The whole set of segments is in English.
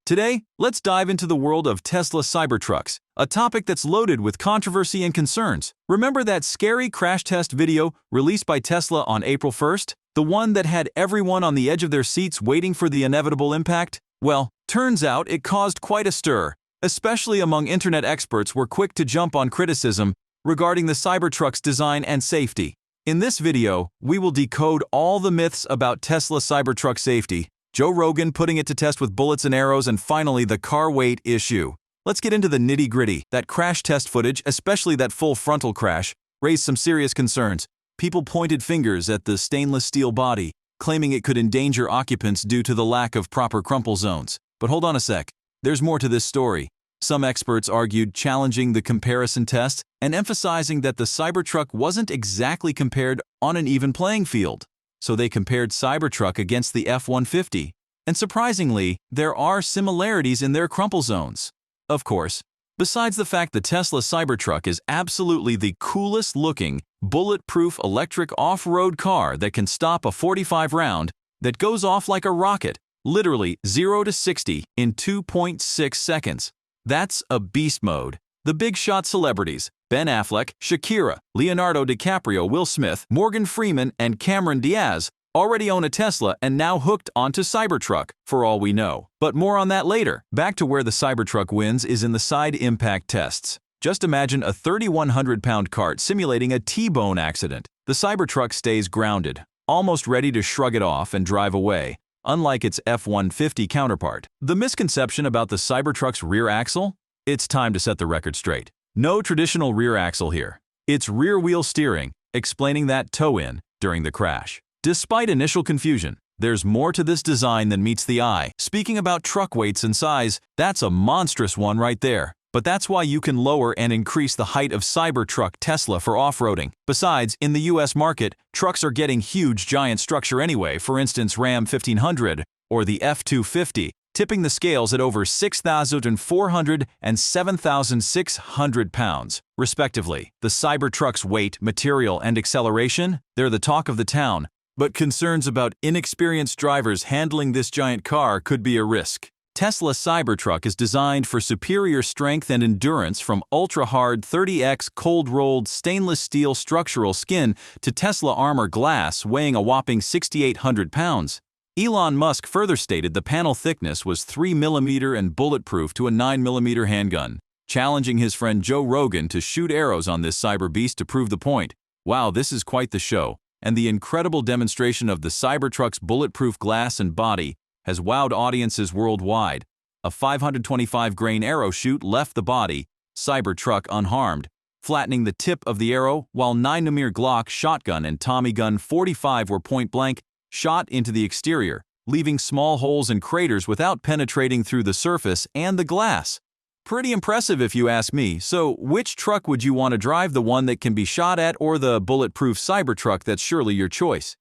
Today, let's dive into the world of Tesla Cybertrucks, a topic that's loaded with controversy and concerns. Remember that scary crash test video released by Tesla on April 1st? The one that had everyone on the edge of their seats waiting for the inevitable impact? Well, turns out it caused quite a stir, especially among internet experts who were quick to jump on criticism regarding the Cybertruck's design and safety. In this video, we will decode all the myths about Tesla Cybertruck safety, Joe Rogan putting it to test with bullets and arrows, and finally the car weight issue. Let's get into the nitty-gritty. That crash test footage, especially that full frontal crash, raised some serious concerns. People pointed fingers at the stainless steel body, claiming it could endanger occupants due to the lack of proper crumple zones. But hold on a sec. There's more to this story. Some experts argued challenging the comparison test and emphasizing that the Cybertruck wasn't exactly compared on an even playing field. So they compared Cybertruck against the F-150, and surprisingly, there are similarities in their crumple zones. Of course, besides the fact the Tesla Cybertruck is absolutely the coolest looking, bulletproof electric off-road car that can stop a .45 round that goes off like a rocket, literally 0 to 60 in 2.6 seconds. That's a beast mode. The big shot celebrities, Ben Affleck, Shakira, Leonardo DiCaprio, Will Smith, Morgan Freeman, and Cameron Diaz, already own a Tesla and now hooked onto Cybertruck, for all we know. But more on that later. Back to where the Cybertruck wins is in the side impact tests. Just imagine a 3,100-pound cart simulating a T-bone accident. The Cybertruck stays grounded, almost ready to shrug it off and drive away, unlike its F-150 counterpart. The misconception about the Cybertruck's rear axle? It's time to set the record straight. No traditional rear axle here. It's rear-wheel steering, explaining that toe-in during the crash. Despite initial confusion, there's more to this design than meets the eye. Speaking about truck weights and size, that's a monstrous one right there. But that's why you can lower and increase the height of Cybertruck Tesla for off-roading. Besides, in the US market, trucks are getting huge giant structure anyway, for instance Ram 1500 or the F-250, tipping the scales at over 6,400 and 7,600 pounds, respectively. The Cybertruck's weight, material, and acceleration, they're the talk of the town. But concerns about inexperienced drivers handling this giant car could be a risk. Tesla Cybertruck is designed for superior strength and endurance, from ultra-hard 30x cold-rolled stainless steel structural skin to Tesla armor glass weighing a whopping 6,800 pounds. Elon Musk further stated the panel thickness was 3 mm and bulletproof to a 9 mm handgun, challenging his friend Joe Rogan to shoot arrows on this cyber beast to prove the point. Wow, this is quite the show, and the incredible demonstration of the Cybertruck's bulletproof glass and body has wowed audiences worldwide. A 525-grain arrow shoot left the body, Cybertruck unharmed, flattening the tip of the arrow, while 9mm Glock shotgun and Tommy gun 45 were point-blank shot into the exterior, leaving small holes and craters without penetrating through the surface and the glass. Pretty impressive if you ask me. So which truck would you want to drive, the one that can be shot at or the bulletproof Cybertruck? That's surely your choice.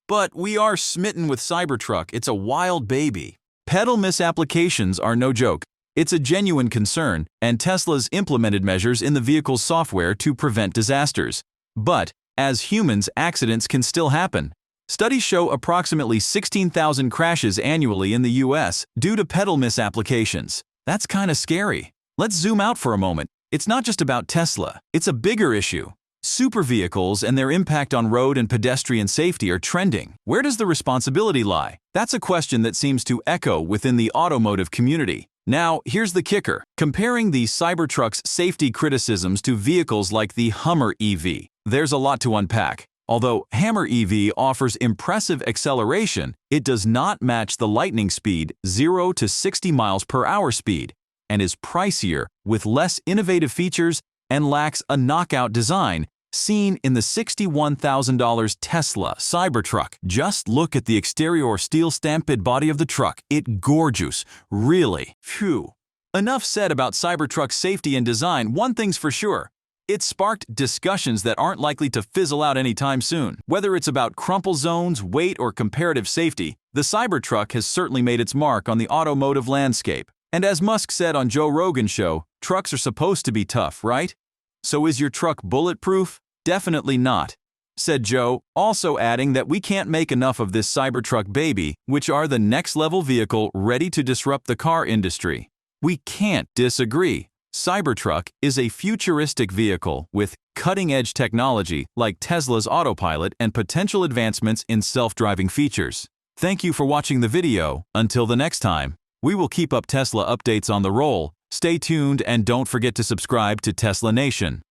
But we are smitten with Cybertruck. It's a wild baby. Pedal misapplications are no joke. It's a genuine concern, and Tesla's implemented measures in the vehicle's software to prevent disasters. But, as humans, accidents can still happen. Studies show approximately 16,000 crashes annually in the US due to pedal misapplications. That's kinda scary. Let's zoom out for a moment. It's not just about Tesla. It's a bigger issue. Super vehicles and their impact on road and pedestrian safety are trending. Where does the responsibility lie? That's a question that seems to echo within the automotive community. Now, here's the kicker. Comparing the Cybertruck's safety criticisms to vehicles like the Hummer EV, there's a lot to unpack. Although Hummer EV offers impressive acceleration, it does not match the lightning speed 0 to 60 miles per hour speed, and is pricier with less innovative features and lacks a knockout design seen in the $61,000 Tesla Cybertruck. Just look at the exterior steel-stamped body of the truck. It's gorgeous, really. Phew. Enough said about Cybertruck's safety and design. One thing's for sure. It sparked discussions that aren't likely to fizzle out anytime soon. Whether it's about crumple zones, weight, or comparative safety, the Cybertruck has certainly made its mark on the automotive landscape. And as Musk said on Joe Rogan's show, trucks are supposed to be tough, right? So is your truck bulletproof? Definitely not. said Joe, also adding that we can't make enough of this Cybertruck baby, which are the next-level vehicle ready to disrupt the car industry. We can't disagree. Cybertruck is a futuristic vehicle with cutting-edge technology like Tesla's autopilot and potential advancements in self-driving features. Thank you for watching the video. Until the next time, we will keep up Tesla updates on the roll. Stay tuned and don't forget to subscribe to Tesla Nation.